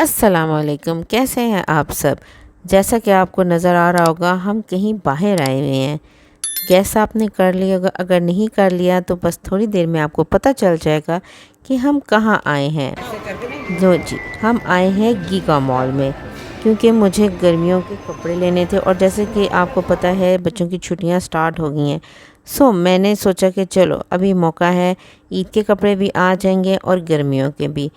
अस्सलामुअलैकुम, कैसे हैं आप सब। जैसा कि आपको नज़र आ रहा होगा, हम कहीं बाहर आए हुए हैं। गैस आपने कर लिया होगा, अगर नहीं कर लिया तो बस थोड़ी देर में आपको पता चल जाएगा कि हम कहाँ आए हैं। जो जी, हम आए हैं गीगा मॉल में, क्योंकि मुझे गर्मियों के कपड़े लेने थे और जैसे कि आपको पता है बच्चों की छुट्टियां स्टार्ट हो गई हैं। सो मैंने सोचा कि चलो अभी मौका है, ईद के कपड़े भी आ जाएंगे और गर्मियों के भी।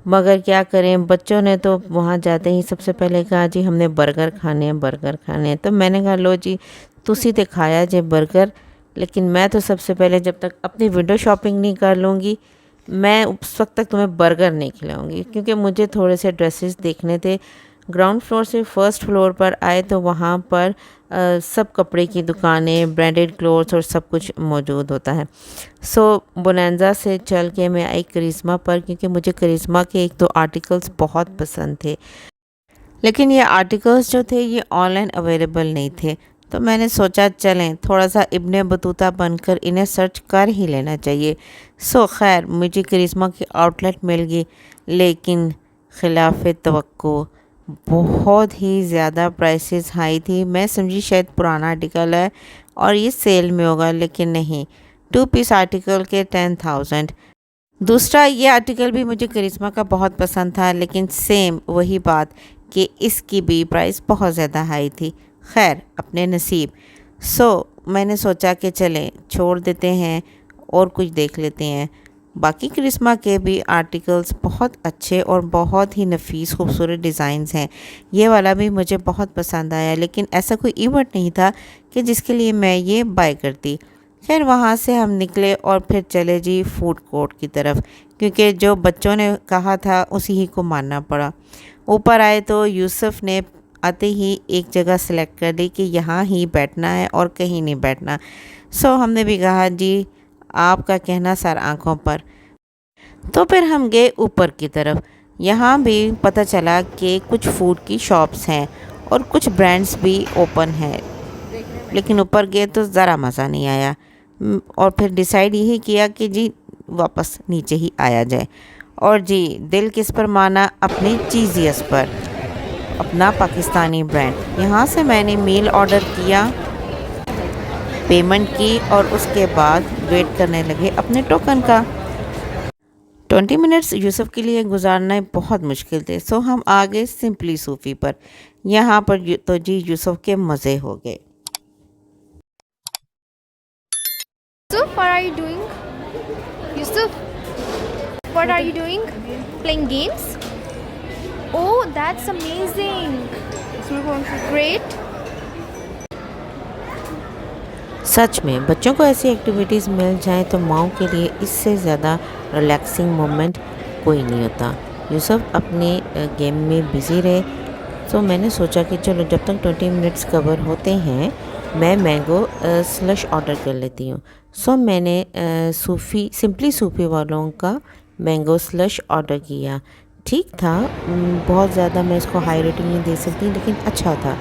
मगर क्या करें, बच्चों ने तो वहाँ जाते ही सबसे पहले कहा जी हमने बर्गर खाने हैं, बर्गर खाने हैं। तो मैंने कहा लो जी, तुसी तो खाया जे बर्गर, लेकिन मैं तो सबसे पहले जब तक अपनी विंडो शॉपिंग नहीं कर लूँगी, मैं उस वक्त तक तुम्हें बर्गर नहीं खिलाऊंगी। क्योंकि मुझे थोड़े से ड्रेसेस देखने थे। ग्राउंड फ्लोर से फर्स्ट फ्लोर पर आए तो वहाँ पर सब कपड़े की दुकानें, ब्रांडेड क्लोथ्स और सब कुछ मौजूद होता है। सो बोनांजा से चल के मैं आई करिश्मा पर, क्योंकि मुझे करिश्मा के एक दो आर्टिकल्स बहुत पसंद थे। लेकिन ये आर्टिकल्स जो थे ये ऑनलाइन अवेलेबल नहीं थे। तो मैंने सोचा चलें थोड़ा सा इब्ने बतूता बनकर इन्हें सर्च कर ही लेना चाहिए। सो खैर मुझे करिश्मा की आउटलेट मिल गई, लेकिन खिलाफ तवक्को बहुत ही ज़्यादा प्राइसेस हाई थी। मैं समझी शायद पुराना आर्टिकल है और ये सेल में होगा, लेकिन नहीं। 2 पीस आर्टिकल के 10,000। दूसरा ये आर्टिकल भी मुझे करिश्मा का बहुत पसंद था, लेकिन सेम वही बात कि इसकी भी प्राइस बहुत ज़्यादा हाई थी। खैर अपने नसीब। सो मैंने सोचा कि चलें छोड़ देते हैं और कुछ देख लेते हैं। बाकी करिश्मा के भी आर्टिकल्स बहुत अच्छे और बहुत ही नफीस खूबसूरत डिज़ाइंस हैं। ये वाला भी मुझे बहुत पसंद आया, लेकिन ऐसा कोई इवेंट नहीं था कि जिसके लिए मैं ये बाय करती। खैर वहाँ से हम निकले और फिर चले जी फूड कोर्ट की तरफ, क्योंकि जो बच्चों ने कहा था उसी ही को मानना पड़ा। ऊपर आए तो यूसुफ ने आते ही एक जगह सेलेक्ट कर ली कि यहाँ ही बैठना है और कहीं नहीं बैठना। सो हमने भी कहा जी आपका कहना सर आँखों पर। तो फिर हम गए ऊपर की तरफ। यहाँ भी पता चला कि कुछ फूड की शॉप्स हैं और कुछ ब्रांड्स भी ओपन हैं, लेकिन ऊपर गए तो ज़रा मज़ा नहीं आया। और फिर डिसाइड यही किया कि जी वापस नीचे ही आया जाए। और जी दिल किस पर माना, अपनी चीज़ियस पर, अपना पाकिस्तानी ब्रांड। यहाँ से मैंने मील ऑर्डर किया, पेमेंट की और उसके बाद वेट करने लगे अपने टोकन का। 20 मिनट्स यूसुफ के लिए गुजारना बहुत मुश्किल थे। सो हम आ गए सिंपली सूफ़ी पर। यहाँ पर तो जी यूसुफ के मज़े हो गए। Yusuf, what are you doing? Yusuf, what are you doing? Playing games? Oh, that's amazing. Great. सच में बच्चों को ऐसी एक्टिविटीज़ मिल जाएं तो माओ के लिए इससे ज़्यादा रिलैक्सिंग मोमेंट कोई नहीं होता। यूसुफ अपने गेम में बिज़ी रहे। तो मैंने सोचा कि चलो जब तक 20 मिनट्स कवर होते हैं मैं मैंगो स्लश ऑर्डर कर लेती हूँ। सो मैंने सिंपली सूफ़ी वालों का मैंगो स्लश ऑर्डर किया। ठीक था, बहुत ज़्यादा मैं इसको हाई रेटिंग नहीं दे सकती, लेकिन अच्छा था।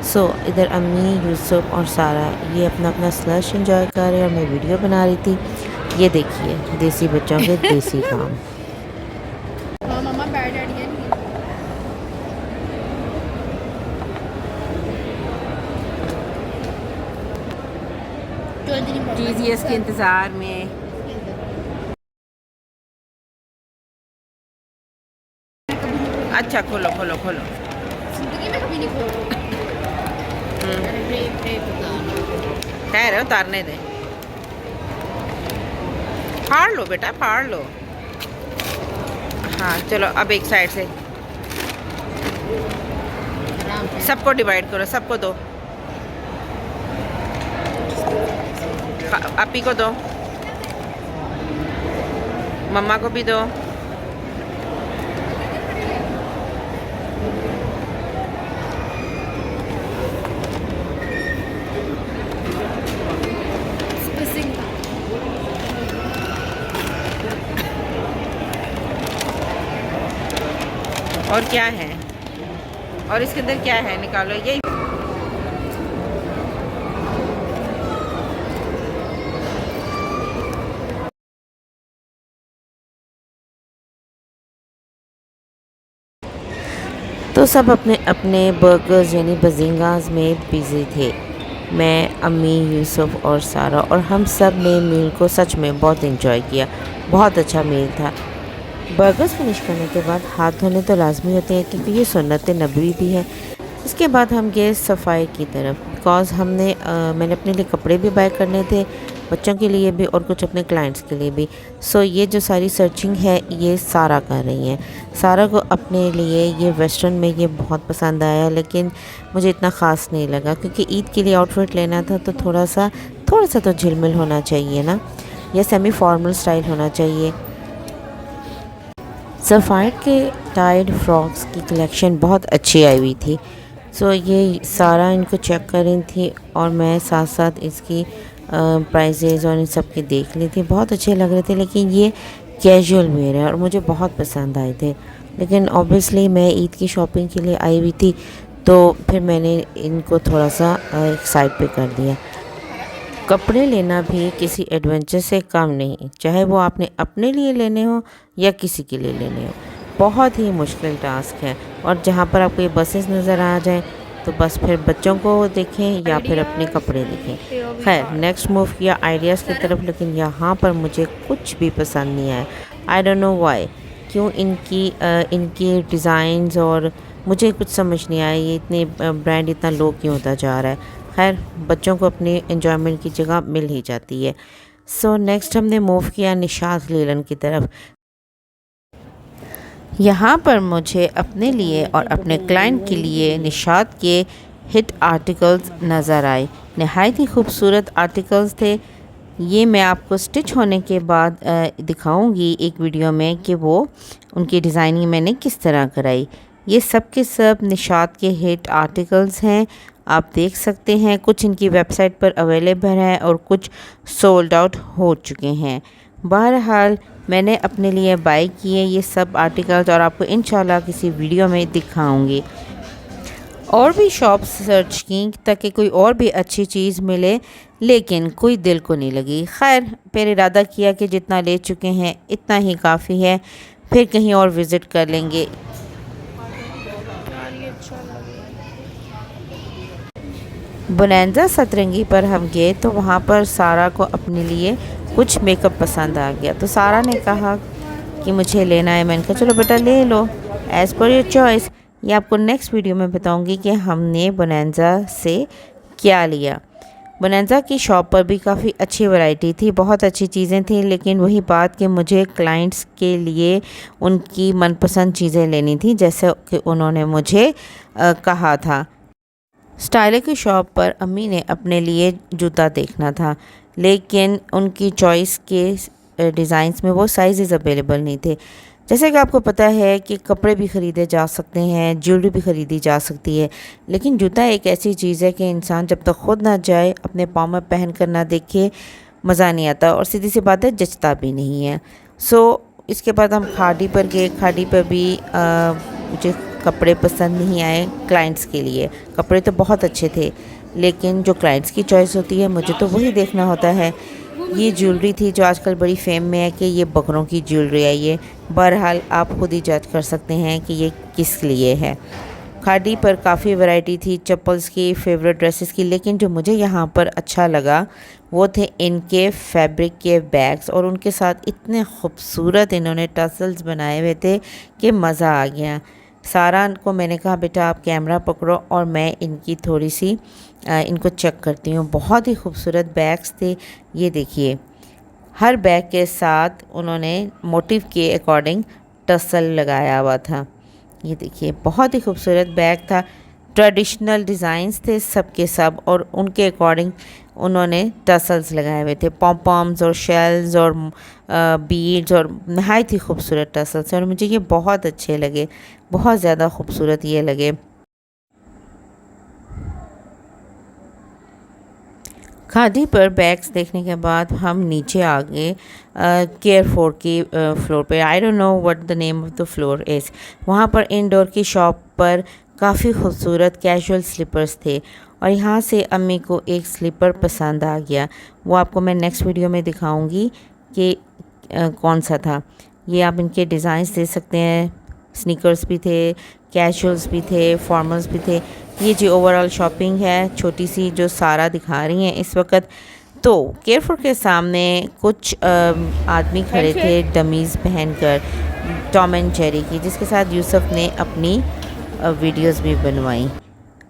सो इधर अम्मी, यूसुफ और सारा ये अपना अपना स्लश एंजॉय कर रहे हैं और मैं वीडियो बना रही थी। ये देखिए देसी बच्चों के देसी काम। Mama bad daddy है जीजीएस के इंतज़ार में। अच्छा खोलो खोलो खोलो। जिंदगी में कभी नहीं खोला। खैर उतारने दें। फाड़ लो बेटा, फाड़ लो। हाँ चलो अब एक साइड से सबको डिवाइड करो, सबको दो। अपी को दो, मम्मा को भी दो। और क्या है, और इसके अंदर क्या है निकालो। यही तो सब अपने अपने बर्गर्स यानी बजिंगास में बिज़ी थे। मैं, अम्मी, यूसुफ और सारा, और हम सब ने मील को सच में बहुत एंजॉय किया। बहुत अच्छा मील था। बर्गर्स फिनिश करने के बाद हाथ धोने तो लाजमी होते हैं क्योंकि ये सुन्नत नबवी भी है। इसके बाद हम गए सफाई की तरफ, बिकॉज़ मैंने अपने लिए कपड़े भी बाय करने थे, बच्चों के लिए भी और कुछ अपने क्लाइंट्स के लिए भी। सो ये जो सारी सर्चिंग है ये सारा कर रही हैं। सारा को अपने लिए ये वेस्टर्न में ये बहुत पसंद आया, लेकिन मुझे इतना ख़ास नहीं लगा क्योंकि ईद के लिए आउटफिट लेना था तो थोड़ा सा तो झिलमिल होना चाहिए ना, या सेमी फॉर्मल स्टाइल होना चाहिए। सफ़ायर के टाइड फ्रॉक्स की कलेक्शन बहुत अच्छी आई हुई थी। सो ये सारा इनको चेक कर रही थी और मैं साथ साथ इसकी प्राइजेज़ और इन सब की देख ली थी। बहुत अच्छे लग रहे थे, लेकिन ये कैजुअल वेयर है और मुझे बहुत पसंद आए थे। लेकिन ऑब्वियसली मैं ईद की शॉपिंग के लिए आई हुई थी, तो फिर मैंने इनको थोड़ा सा एक साइड पे कर दिया। कपड़े लेना भी किसी एडवेंचर से कम नहीं, चाहे वो आपने अपने लिए लेने हो या किसी के लिए लेने हो। बहुत ही मुश्किल टास्क है, और जहाँ पर आपको ये बसेस नज़र आ जाएं तो बस फिर बच्चों को देखें या फिर अपने कपड़े देखें। खैर, नेक्स्ट मूव किया आइडियाज़ की तरफ, लेकिन यहाँ पर मुझे कुछ भी पसंद नहीं आया। आई डोंट नो व्हाई, क्यों इनकी डिज़ाइंस और मुझे कुछ समझ नहीं आया, ये इतने ब्रांड इतना लो क्यों होता जा रहा है। खैर, बच्चों को अपनी एंजॉयमेंट की जगह मिल ही जाती है। सो नेक्स्ट हमने मूव किया निशात लीलन की तरफ। यहाँ पर मुझे अपने लिए और अपने क्लाइंट के लिए निशात के हिट आर्टिकल्स नज़र आए। नहायत ही खूबसूरत आर्टिकल्स थे। ये मैं आपको स्टिच होने के बाद दिखाऊंगी एक वीडियो में कि वो उनकी डिज़ाइनिंग मैंने किस तरह कराई। ये सब के सब निशात के हिट आर्टिकल्स हैं, आप देख सकते हैं। कुछ इनकी वेबसाइट पर अवेलेबल है और कुछ सोल्ड आउट हो चुके हैं। बहरहाल मैंने अपने लिए बाय किए ये सब आर्टिकल्स और आपको इंशाल्लाह किसी वीडियो में दिखाऊंगी। और भी शॉप्स सर्च की ताकि कोई और भी अच्छी चीज़ मिले, लेकिन कोई दिल को नहीं लगी। खैर, फिर इरादा किया कि जितना ले चुके हैं इतना ही काफ़ी है, फिर कहीं और विज़िट कर लेंगे। बोनांजा सतरंगी पर हम गए तो वहाँ पर सारा को अपने लिए कुछ मेकअप पसंद आ गया, तो सारा ने कहा कि मुझे लेना है। मैंने कहा चलो बेटा ले लो, एज़ पर योर चॉइस। ये आपको नेक्स्ट वीडियो में बताऊंगी कि हमने बोनांजा से क्या लिया। बोनांजा की शॉप पर भी काफ़ी अच्छी वैरायटी थी, बहुत अच्छी चीज़ें थी, लेकिन वही बात कि मुझे क्लाइंट्स के लिए उनकी मनपसंद चीज़ें लेनी थी, जैसे कि उन्होंने मुझे कहा था। स्टाइल की शॉप पर अम्मी ने अपने लिए जूता देखना था, लेकिन उनकी चॉइस के डिज़ाइंस में वो साइज़ अवेलेबल नहीं थे। जैसे कि आपको पता है कि कपड़े भी ख़रीदे जा सकते हैं, ज्वेलरी भी ख़रीदी जा सकती है, लेकिन जूता एक ऐसी चीज़ है कि इंसान जब तक खुद ना जाए, अपने पाँव में पहन कर ना देखे, मज़ा नहीं आता, और सीधी सी बात है जचता भी नहीं है। सो इसके बाद हम खाड़ी पर गए। खाड़ी पर भी मुझे कपड़े पसंद नहीं आए क्लाइंट्स के लिए। कपड़े तो बहुत अच्छे थे, लेकिन जो क्लाइंट्स की चॉइस होती है मुझे तो वही देखना होता है। ये ज्वेलरी थी जो आजकल बड़ी फेम में है कि ये बकरों की ज्वेलरी है ये। बहरहाल आप खुद ही जज कर सकते हैं कि ये किस लिए है। खाड़ी पर काफ़ी वैरायटी थी चप्पल्स की, फेवरेट ड्रेसेस की, लेकिन जो मुझे यहाँ पर अच्छा लगा वो थे इनके फैब्रिक के बैग्स, और उनके साथ इतने खूबसूरत इन्होंने टसल्स बनाए हुए थे कि मज़ा आ गया। सारा को मैंने कहा बेटा आप कैमरा पकड़ो और मैं इनकी थोड़ी सी इनको चेक करती हूँ। बहुत ही खूबसूरत बैग्स थे। ये देखिए, हर बैग के साथ उन्होंने मोटिव के अकॉर्डिंग टसल लगाया हुआ था। ये देखिए, बहुत ही खूबसूरत बैग था। ट्रेडिशनल डिज़ाइंस थे सब के सब, और उनके अकॉर्डिंग उन्होंने टसल्स लगाए हुए थे, पॉम्पॉम्स और शेल्स और बीड्स, और नहायत ही खूबसूरत टसल्स, और मुझे ये बहुत अच्छे लगे, बहुत ज़्यादा खूबसूरत ये लगे। खादी पर बैग्स देखने के बाद हम नीचे आ गए केयर फोर की फ्लोर पे। I don't know what the name of the floor is. वहाँ पर इनडोर की शॉप पर काफ़ी खूबसूरत कैजुअल स्लीपर्स थे, और यहाँ से अम्मी को एक स्लीपर पसंद आ गया। वो आपको मैं नेक्स्ट वीडियो में दिखाऊंगी कि कौन सा था। ये आप इनके डिज़ाइंस दे सकते हैं। स्नीकर्स भी थे, कैजुअल्स भी थे, फॉर्मल्स भी थे। ये जी ओवरऑल शॉपिंग है छोटी सी जो सारा दिखा रही हैं इस वक्त। तो केयरफॉर के सामने कुछ आदमी खड़े थे डमीज़ पहनकर टॉम एंड जेरी की, जिसके साथ यूसुफ ने अपनी वीडियोस भी बनवाई।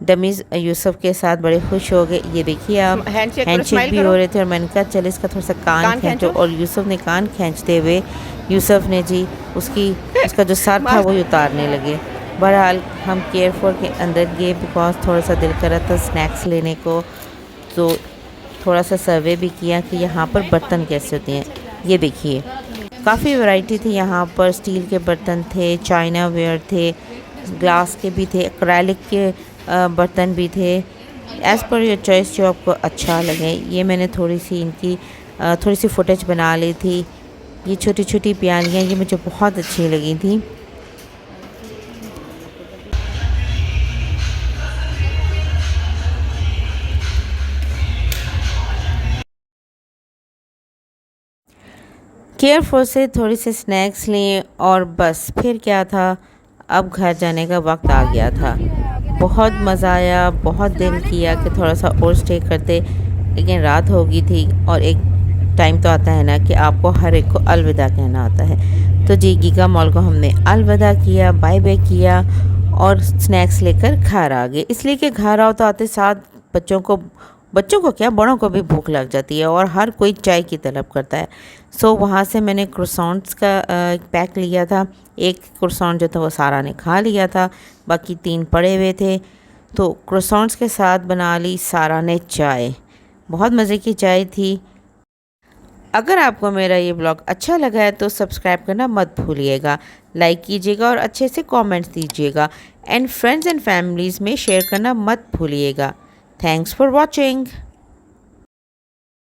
डमीज़ यूसुफ के साथ बड़े खुश हो गए। ये देखिए आप हैंडशेक भी हो रहे थे और मैंने कहा चल इसका थोड़ा सा कान खींचो, और यूसुफ ने कान खींचते हुए यूसुफ ने जी उसका जो सर था वही उतारने लगे। बहरहाल हम केयरफॉर के अंदर गए बिकॉज थोड़ा सा दिल कर रहा था स्नैक्स लेने को, तो थोड़ा सा सर्वे भी किया कि यहाँ पर बर्तन कैसे होते हैं। ये देखिए काफ़ी वैरायटी थी यहाँ पर, स्टील के बर्तन थे, चाइना वेयर थे, ग्लास के भी थे, एक्रेलिक के बर्तन भी थे। एज़ पर योर चॉइस जो आपको अच्छा लगे। ये मैंने थोड़ी सी फुटेज बना ली थी। ये छोटी छोटी प्यालियाँ ये मुझे बहुत अच्छी लगी थी। केयरफॉर से थोड़ी सी स्नैक्स लिए और बस फिर क्या था, अब घर जाने का वक्त आ गया था। बहुत मज़ा आया, बहुत दिल किया कि थोड़ा सा और स्टे करते, लेकिन रात हो गई थी और एक टाइम तो आता है ना कि आपको हर एक को अलविदा कहना होता है। तो जी गीगा मॉल को हमने अलविदा किया, बाय बाय किया और स्नैक्स लेकर घर आ गए। इसलिए कि घर आओ तो आते साथ बच्चों को क्या बड़ों को भी भूख लग जाती है और हर कोई चाय की तलब करता है। सो वहाँ से मैंने क्रोसॉन्ट्स का पैक लिया था। एक क्रोसॉन्ट जो था वो सारा ने खा लिया था, बाकी 3 पड़े हुए थे। तो क्रोसॉन्ट्स के साथ बना ली सारा ने चाय, बहुत मज़े की चाय थी। अगर आपको मेरा ये ब्लॉग अच्छा लगा है तो सब्सक्राइब करना मत भूलिएगा, लाइक कीजिएगा और अच्छे से कमेंट्स दीजिएगा, एंड फ्रेंड्स एंड फैमिलीज़ में शेयर करना मत भूलिएगा। Thanks for watching.